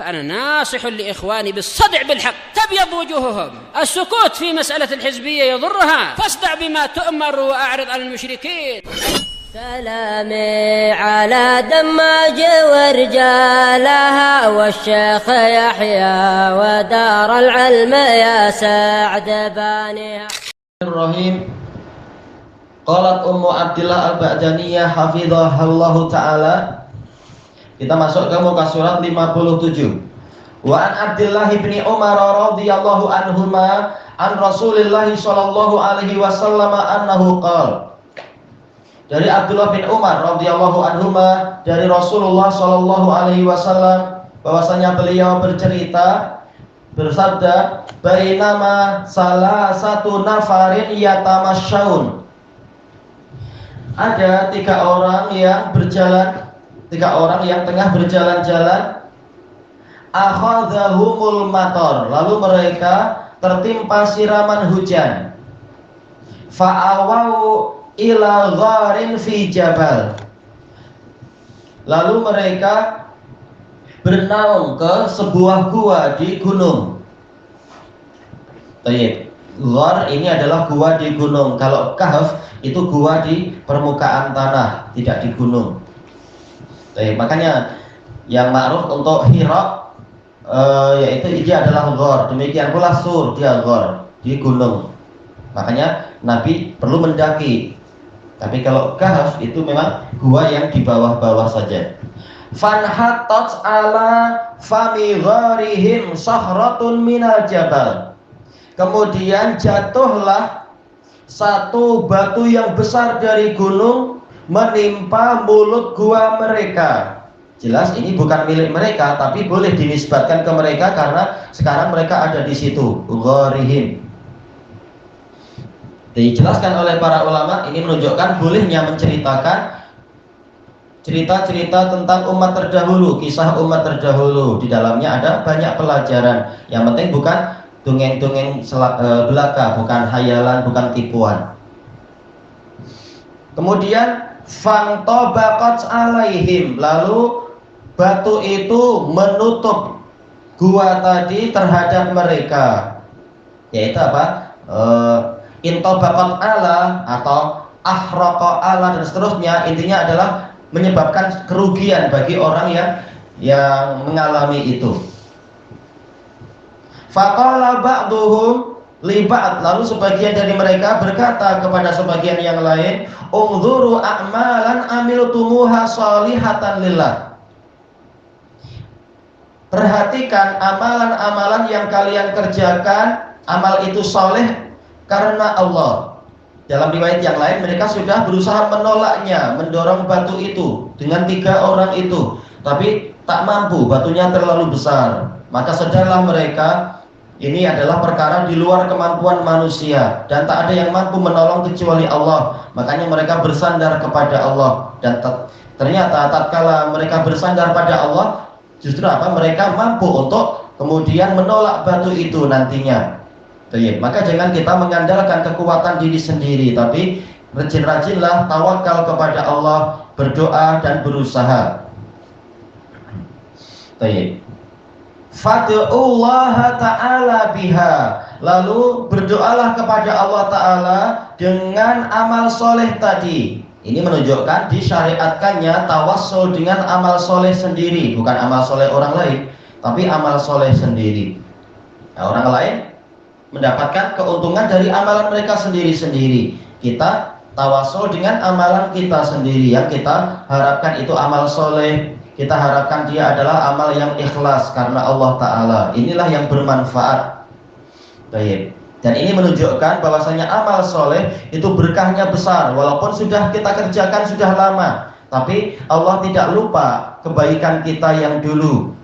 فأنا ناصح لإخواني بالصدع بالحق تبيض وجوههم. السكوت في مسألة الحزبية يضرها، فاصدع بما تؤمر وأعرض عن المشركين. سلامي على دماج ورجالها والشيخ يحيى ودار العلم يا سعد بانيها. الرحيم. Qalat Ummu Abdillah Al-Ba'daniyah hafidhahallahu ta'ala. Kita masuk ke muka surat 57. Wa an Abdillah ibni Umar radhiyallahu anhuma an Rasulillah sallallahu alaihi wasallam annahu qala. Dari Abdullah bin Umar radhiyallahu anhuma dari Rasulullah sallallahu alaihi wasallam bahwasanya beliau bersabda, bainama salah satu nafarin yatamasyaun. Ada tiga orang yang tengah berjalan-jalan. Akhadhahumul matar, lalu mereka tertimpa siraman hujan. Fa'awau ila gharin fi jabal, lalu mereka bernaung ke sebuah gua di gunung. Baik, ghar ini adalah gua di gunung. Kalau kahf itu gua di permukaan tanah, tidak di gunung. Makanya yang ma'ruf untuk Hira yaitu dia adalah ghar. Demikian pula Sur, dia ghar di gunung. Makanya Nabi perlu mendaki. Tapi kalau kahf itu memang gua yang di bawah-bawah saja. Fanhatat ala fami gharihim sahratun minal jabal. Kemudian jatuhlah satu batu yang besar dari gunung menimpa mulut gua mereka. Jelas ini bukan milik mereka, tapi boleh dinisbatkan ke mereka karena sekarang mereka ada di situ. Gharihim. Dijelaskan oleh para ulama, ini menunjukkan bolehnya menceritakan cerita-cerita tentang umat terdahulu, kisah umat terdahulu. Di dalamnya ada banyak pelajaran. Yang penting bukan dongeng-dongeng belaka, bukan hayalan, bukan tipuan. Kemudian fantobaqat alaihim, lalu batu itu menutup gua tadi terhadap mereka. Yaitu apa? Intobaqat ala atau ahraqa ala dan seterusnya. Intinya adalah menyebabkan kerugian bagi orang yang mengalami itu. Faqala ba'duhum li ba'd, lalu sebagian dari mereka berkata kepada sebagian yang lain, unzuru a'malan amiltumuha shalihatan lillah. Perhatikan amalan-amalan yang kalian kerjakan, amal itu saleh karena Allah. Dalam riwayat yang lain mereka sudah berusaha menolaknya, mendorong batu itu dengan tiga orang itu, tapi tak mampu, batunya terlalu besar. Maka sadarlah mereka, ini adalah perkara di luar kemampuan manusia dan tak ada yang mampu menolong kecuali Allah. Makanya mereka bersandar kepada Allah, dan ternyata tatkala mereka bersandar pada Allah, justru mereka mampu untuk kemudian menolak batu itu nantinya. Maka jangan kita mengandalkan kekuatan diri sendiri, tapi rajin-rajinlah tawakal kepada Allah, berdoa dan berusaha. Fad'ullaha ta'ala biha, lalu berdoalah kepada Allah Ta'ala dengan amal soleh tadi. Ini menunjukkan disyariatkannya tawassul dengan amal soleh sendiri, bukan amal soleh orang lain, tapi amal soleh sendiri. Nah, orang lain mendapatkan keuntungan dari amalan mereka sendiri-sendiri. Kita tawassul dengan amalan kita sendiri, yang kita harapkan itu amal soleh. Kita harapkan dia adalah amal yang ikhlas karena Allah Ta'ala. Inilah yang bermanfaat. Baik. Dan ini menunjukkan bahwasanya amal soleh itu berkahnya besar. Walaupun sudah kita kerjakan sudah lama, tapi Allah tidak lupa kebaikan kita yang dulu.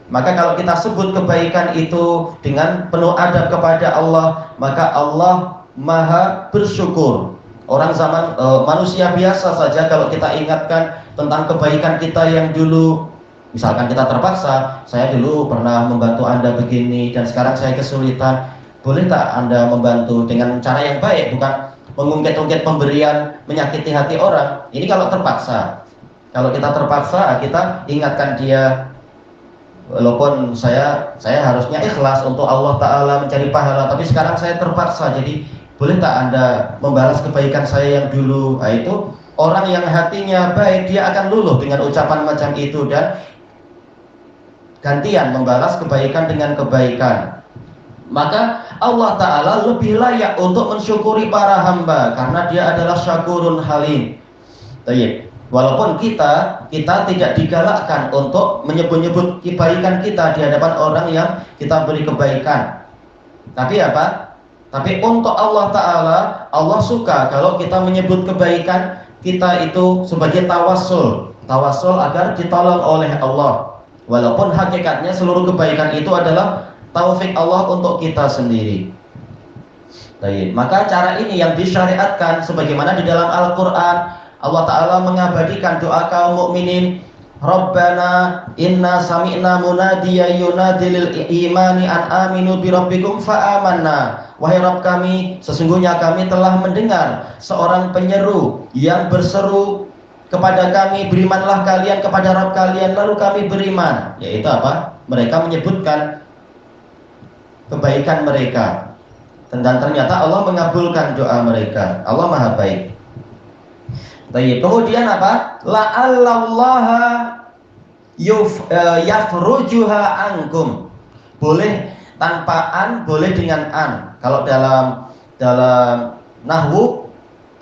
Maka kalau kita sebut kebaikan itu dengan penuh adab kepada Allah, maka Allah maha bersyukur. Orang zaman manusia biasa saja kalau kita ingatkan tentang kebaikan kita yang dulu, misalkan kita terpaksa, saya dulu pernah membantu Anda begini dan sekarang saya kesulitan, boleh tak Anda membantu dengan cara yang baik, bukan mengungkit-ungkit pemberian, menyakiti hati orang. Ini kalau terpaksa. Kalau kita terpaksa, kita ingatkan dia, walaupun saya harusnya ikhlas untuk Allah Ta'ala mencari pahala, tapi sekarang saya terpaksa, jadi boleh tak Anda membalas kebaikan saya yang dulu? Nah, itu orang yang hatinya baik, dia akan luluh dengan ucapan macam itu dan gantian membalas kebaikan dengan kebaikan. Maka Allah Ta'ala lebih layak untuk mensyukuri para hamba karena dia adalah syakurun halim. Baik. Walaupun kita tidak digalakkan untuk menyebut-nyebut kebaikan kita di hadapan orang yang kita beri kebaikan. Tapi apa? Tapi untuk Allah Ta'ala, Allah suka kalau kita menyebut kebaikan kita itu sebagai tawassul agar ditolong oleh Allah. Walaupun hakikatnya seluruh kebaikan itu adalah taufik Allah untuk kita sendiri. Baik. Maka cara ini yang disyariatkan sebagaimana di dalam Al-Quran. Allah Ta'ala mengabadikan doa kaum mukminin, Rabbana inna sami'na munadiya yunadi lil imani an aminu bi rabbikum fa amanna. Wahai Rabb kami, sesungguhnya kami telah mendengar seorang penyeru yang berseru kepada kami, berimanlah kalian kepada Rabb kalian, lalu kami beriman. Yaitu apa? Mereka menyebutkan kebaikan mereka, dan ternyata Allah mengabulkan doa mereka. Allah Maha Baik. Baik. Kemudian apa? La'allallaha yafrujuha ankum. Boleh tanpa an, boleh dengan an. Kalau dalam nahwu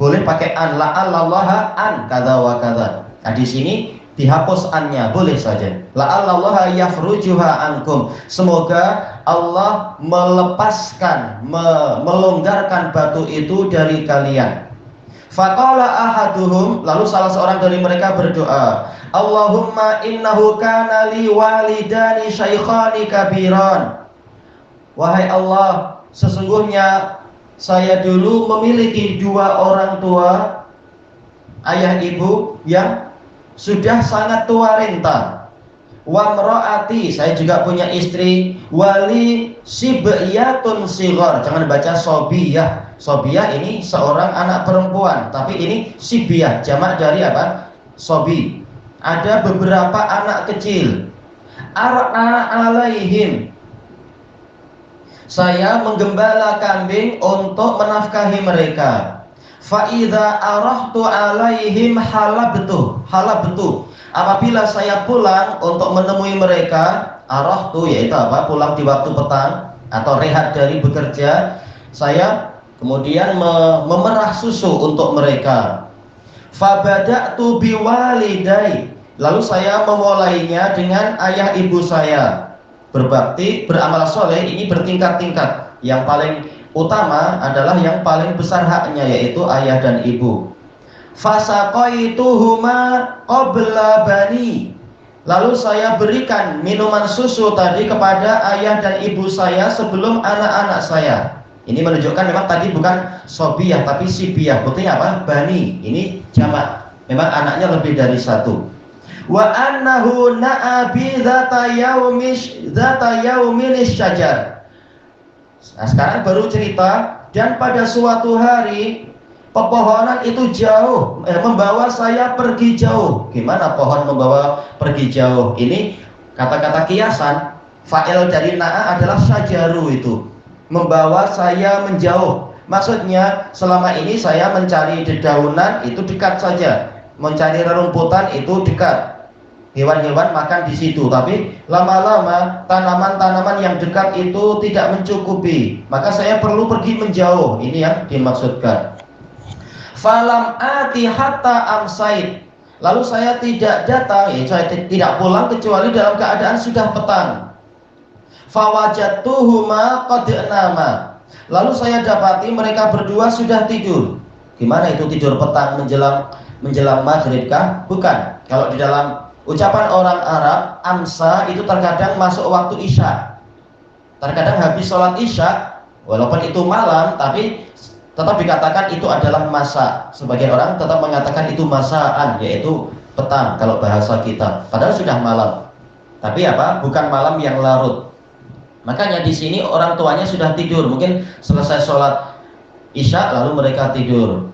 boleh pakai an. La'allallaha an kadza wa kadza. Nah, di sini dihapus annya, boleh saja. La'allallaha yafrujuha ankum. Semoga Allah melepaskan, melonggarkan batu itu dari kalian. Faqala ahaduhum, lalu salah seorang dari mereka berdoa, Allahumma innahu kana li walidani syaikhani kabiran. Wahai Allah, sesungguhnya saya dulu memiliki dua orang tua, ayah ibu yang sudah sangat tua renta. Wa mraati, saya juga punya istri, wali sibyatun sighar. Jangan baca sobiyah. Sobiyah ini seorang anak perempuan, tapi ini sibiyah, jamak dari apa? Sobi. Ada beberapa anak kecil. Ar'a alaihim, saya menggembala kambing untuk menafkahi mereka. Fa idza arahtu alaihim halabtu. Apabila saya pulang untuk menemui mereka, arahtu yaitu apa? Pulang di waktu petang atau rehat dari bekerja, saya kemudian memerah susu untuk mereka. Fabada'tu biwalidai, lalu saya memulainya dengan ayah ibu saya. Berbakti, beramal soleh ini bertingkat-tingkat. Yang paling utama adalah yang paling besar haknya, yaitu ayah dan ibu. Fasaqaituhuma qabla bani, lalu saya berikan minuman susu tadi kepada ayah dan ibu saya sebelum anak-anak saya. Ini menunjukkan memang tadi bukan sobiyah tapi sibiyah. Buktinya apa? Bani, ini jamak, memang anaknya lebih dari satu. Wa annahu na'abi dzata yaumin syajar. Nah, sekarang baru cerita, dan pada suatu hari pepohonan itu jauh, membawa saya pergi jauh. Gimana pohon membawa pergi jauh? Ini kata-kata kiasan. Fa'il dari na'a adalah syajaru, itu membawa saya menjauh. Maksudnya selama ini saya mencari dedaunan itu dekat saja, mencari rerumputan itu dekat, hewan-hewan makan di situ. Tapi lama-lama tanaman-tanaman yang dekat itu tidak mencukupi, maka saya perlu pergi menjauh. Ini yang dimaksudkan. Falam ati hatta amsait, lalu saya tidak datang, saya tidak pulang kecuali dalam keadaan sudah petang. Fawajadtuhuma qad nama, lalu saya dapati mereka berdua sudah tidur. Gimana itu tidur petang menjelang maghrib kah? Bukan. Kalau di dalam ucapan orang Arab, amsa itu terkadang masuk waktu isya, terkadang habis sholat isya, walaupun itu malam, tapi tetap dikatakan itu adalah masa. Sebagian orang tetap mengatakan itu masaan, yaitu petang kalau bahasa kita, padahal sudah malam. Tapi apa? Bukan malam yang larut. Makanya di sini orang tuanya sudah tidur, mungkin selesai sholat isya lalu mereka tidur.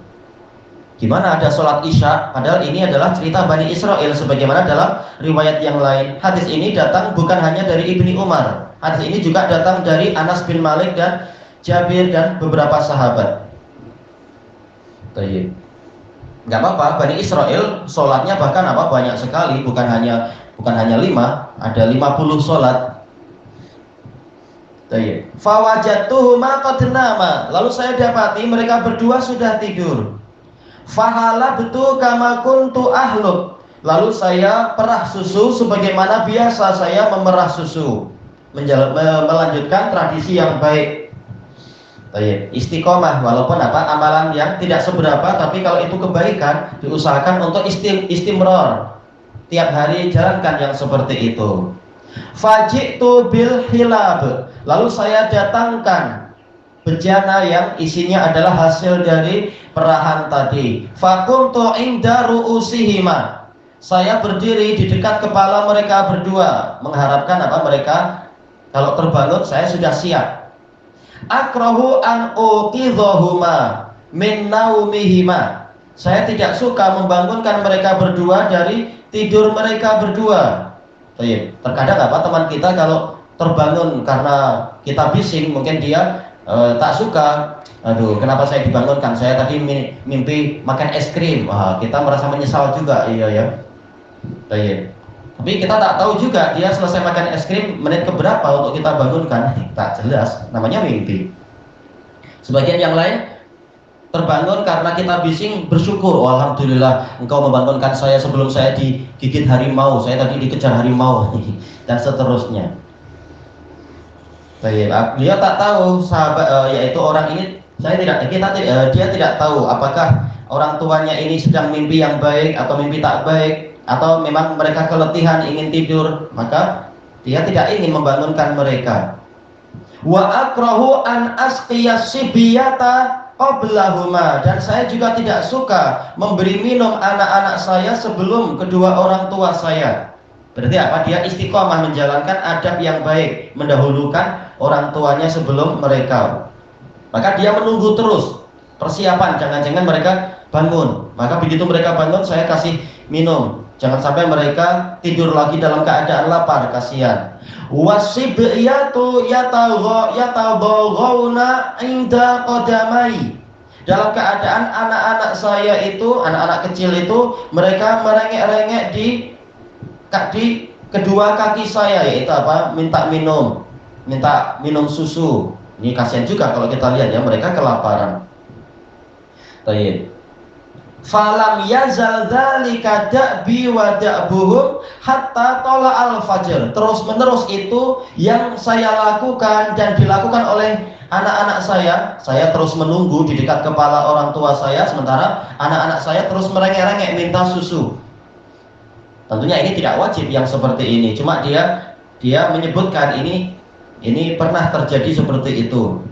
Gimana ada sholat isya, padahal ini adalah cerita Bani Israel sebagaimana dalam riwayat yang lain. Hadis ini datang bukan hanya dari Ibni Umar. Hadis ini juga datang dari Anas bin Malik dan Jabir dan beberapa sahabat. Baik. Nggak apa-apa, Bani Israel sholatnya bahkan banyak sekali, bukan hanya 5, ada 50 sholat. Baik. Fawajatuhuma qad nama. Lalu saya dapati mereka berdua sudah tidur. Fahala betul kama kuntu ahluk. Lalu saya perah susu sebagaimana biasa saya memerah susu, melanjutkan tradisi yang baik. Baik, istiqomah walaupun amalan yang tidak seberapa, tapi kalau itu kebaikan diusahakan untuk istimror. Tiap hari jalankan yang seperti itu. Faji'tu bil hilab. Lalu saya datangkan bejana yang isinya adalah hasil dari perahan tadi. Fakuntu inda ru'usihima. Saya berdiri di dekat kepala mereka berdua, mengharapkan mereka kalau terbangun saya sudah siap. Akrahu an uqidhahuma min naumihima. Saya tidak suka membangunkan mereka berdua dari tidur mereka berdua. Terkadang teman kita kalau terbangun karena kita bising, mungkin dia tak suka. Aduh, kenapa saya dibangunkan? Saya tadi mimpi makan es krim. Wah, kita merasa menyesal juga. Iya ya. Tapi kita tak tahu juga dia selesai makan es krim menit keberapa untuk kita bangunkan. Tak jelas, namanya mimpi. Sebagian yang lain terbangun karena kita bising, bersyukur. Oh, alhamdulillah engkau membangunkan saya sebelum saya digigit harimau. Saya tadi dikejar harimau dan seterusnya. Dia tak tahu yaitu orang ini dia tidak tahu apakah orang tuanya ini sedang mimpi yang baik atau mimpi tak baik, atau memang mereka keletihan ingin tidur, maka dia tidak ingin membangunkan mereka. Wa akrahu an asqiyas sibiyata qablahuma. Dan saya juga tidak suka memberi minum anak-anak saya sebelum kedua orang tua saya. Berarti dia istiqomah menjalankan adab yang baik, mendahulukan orang tuanya sebelum mereka. Maka dia menunggu terus persiapan, jangan-jangan mereka bangun. Maka begitu mereka bangun saya kasih minum. Jangan sampai mereka tidur lagi dalam keadaan lapar, kasihan. Wasibiyatu yataghawna inda qadamai. Dalam keadaan anak-anak saya itu, anak-anak kecil itu, mereka merengek-rengek di kedua kaki saya, yaitu minta minum susu. Ini kasihan juga kalau kita lihat ya, mereka kelaparan. Baik. Falam yazal dzalika da'bi wa da'buhum hatta tala al-fajr. Terus menerus itu yang saya lakukan dan dilakukan oleh anak-anak saya. Saya terus menunggu di dekat kepala orang tua saya, sementara anak-anak saya terus merengek-rengek minta susu. Tentunya ini tidak wajib yang seperti ini. Cuma dia menyebutkan ini pernah terjadi seperti itu.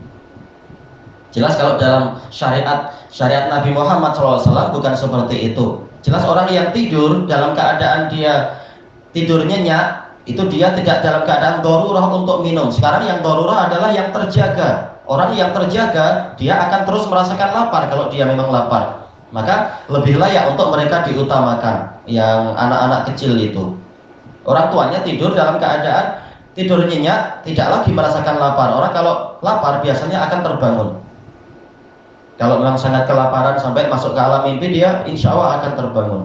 Jelas kalau dalam syariat Nabi Muhammad SAW bukan seperti itu. Jelas orang yang tidur dalam keadaan dia tidur nyenyak, itu dia tidak dalam keadaan darurah untuk minum. Sekarang yang darurah adalah yang terjaga. Orang yang terjaga dia akan terus merasakan lapar kalau dia memang lapar. Maka lebih layak untuk mereka diutamakan yang anak-anak kecil itu. Orang tuanya tidur dalam keadaan tidur nyenyak, tidak lagi merasakan lapar. Orang kalau lapar biasanya akan terbangun. Kalau memang sangat kelaparan sampai masuk ke alam mimpi, dia insya Allah akan terbangun.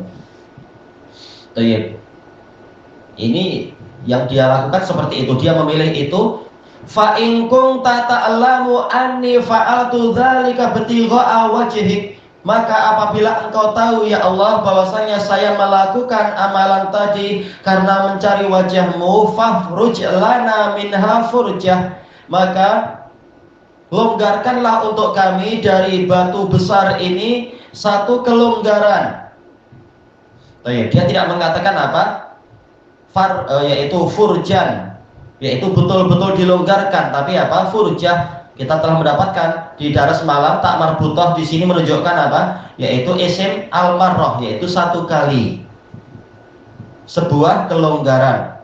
Ini yang dia lakukan seperti itu. Dia memilih itu. Fa in kunta ta'lamu anni fa'altu dzalika bitigha'a wajhik. Maka apabila engkau tahu ya Allah bahwasanya saya melakukan amalan tadi karena mencari wajahmu, fafruj lana minha furjah, maka longgarkanlah untuk kami dari batu besar ini satu kelonggaran. Dia tidak mengatakan yaitu furjan, yaitu betul-betul dilonggarkan, tapi furjah. Kita telah mendapatkan di daras malam tak marbutah di sini menunjukkan yaitu isim al-marrah, yaitu satu kali, sebuah kelonggaran.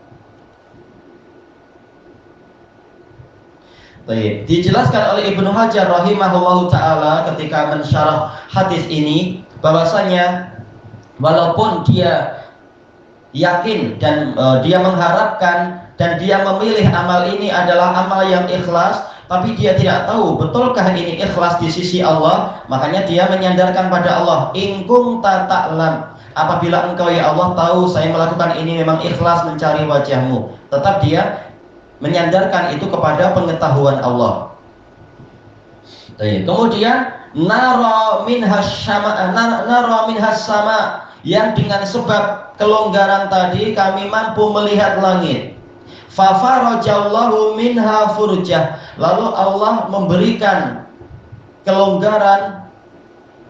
Dijelaskan oleh Ibnu Hajar rahimahullahu taala ketika mensyarah hadis ini, bahwasanya walaupun dia yakin dan dia mengharapkan dan dia memilih amal ini adalah amal yang ikhlas, tapi dia tidak tahu betulkah ini ikhlas di sisi Allah, makanya dia menyandarkan pada Allah. In kunta ta'lam, apabila engkau ya Allah tahu saya melakukan ini memang ikhlas mencari wajahmu, tetap dia menyandarkan itu kepada pengetahuan Allah. Kemudian nara minhas sama, yang dengan sebab kelonggaran tadi kami mampu melihat langit. Fafarajallahu minha furjah, lalu Allah memberikan kelonggaran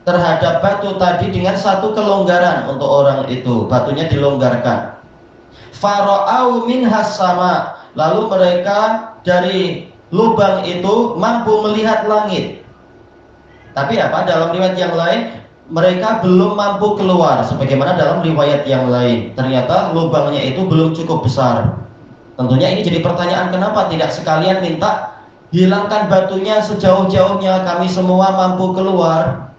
terhadap batu tadi dengan satu kelonggaran untuk orang itu, batunya dilonggarkan. Fara'au minhas sama, lalu mereka dari lubang itu mampu melihat langit. Tapi apa? Dalam riwayat yang lain mereka belum mampu keluar, sebagaimana dalam riwayat yang lain ternyata lubangnya itu belum cukup besar. Tentunya ini jadi pertanyaan, kenapa tidak sekalian minta hilangkan batunya sejauh-jauhnya, kami semua mampu keluar.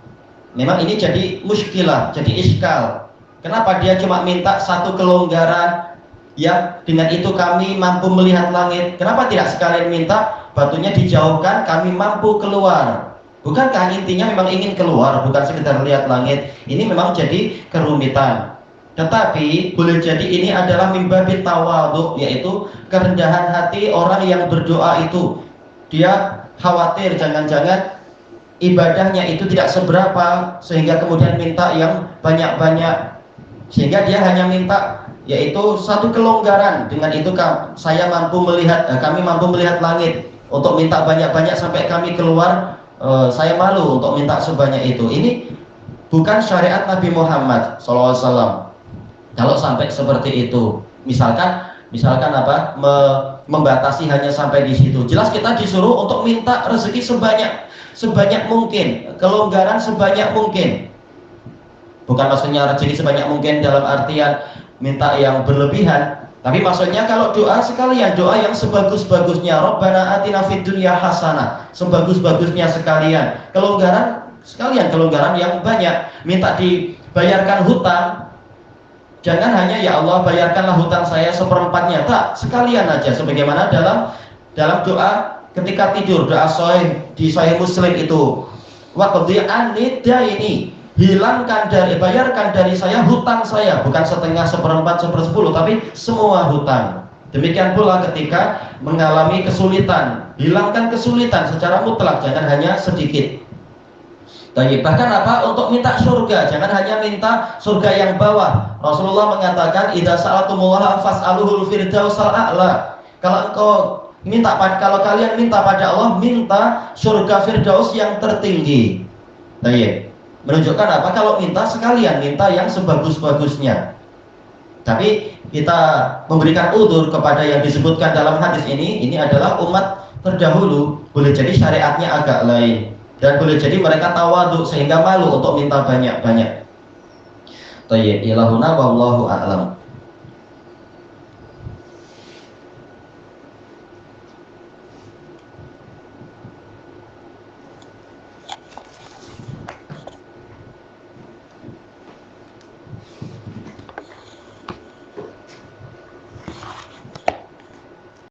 Memang ini jadi muskilah, jadi iskal. Kenapa dia cuma minta satu kelonggaran, ya dengan itu kami mampu melihat langit. Kenapa tidak sekalian minta batunya dijauhkan, kami mampu keluar? Bukankah intinya memang ingin keluar, bukan sekedar lihat langit? Ini memang jadi kerumitan. Tetapi boleh jadi ini adalah mimbabi tawadhu, yaitu kerendahan hati orang yang berdoa itu. Dia khawatir jangan-jangan ibadahnya itu tidak seberapa, sehingga kemudian minta yang banyak-banyak, sehingga dia hanya minta yaitu satu kelonggaran, dengan itu saya mampu melihat, kami mampu melihat langit. Untuk minta banyak-banyak sampai kami keluar, saya malu untuk minta sebanyak itu. Ini bukan syariat Nabi Muhammad SAW. Kalau sampai seperti itu, misalkan apa, membatasi hanya sampai di situ. Jelas kita disuruh untuk minta rezeki sebanyak mungkin, kelonggaran sebanyak mungkin. Bukan maksudnya rezeki sebanyak mungkin dalam artian minta yang berlebihan, tapi maksudnya kalau doa sekalian, doa yang sebagus-bagusnya. Rabbana atina fid dunya hasanah, sebagus-bagusnya sekalian. Kelonggaran sekalian, kelonggaran yang banyak. Minta dibayarkan hutang, jangan hanya ya Allah bayarkanlah hutang saya seperempatnya, tak, sekalian aja. Sebagaimana dalam doa ketika tidur, doa sahih di Sahih Muslim itu, waqdi anni daini, bayarkan dari saya hutang saya, bukan setengah, seperempat, sepersepuluh, tapi semua hutang. Demikian pula ketika mengalami kesulitan, hilangkan kesulitan secara mutlak, jangan hanya sedikit. Bahkan apa? Untuk minta surga, jangan hanya minta surga yang bawah. Rasulullah mengatakan, idza sa'altumullaha fas'aluhul firdausal a'la. Kalau kalian minta pada Allah, minta surga firdaus yang tertinggi. Menunjukkan apa? Kalau minta sekalian, minta yang sebagus-bagusnya. Tapi kita memberikan udzur kepada yang disebutkan dalam hadis ini adalah umat terdahulu, boleh jadi syariatnya agak lain. Dan boleh jadi mereka tawadhu sehingga malu untuk minta banyak-banyak. Ilahuna wallahu a'lam.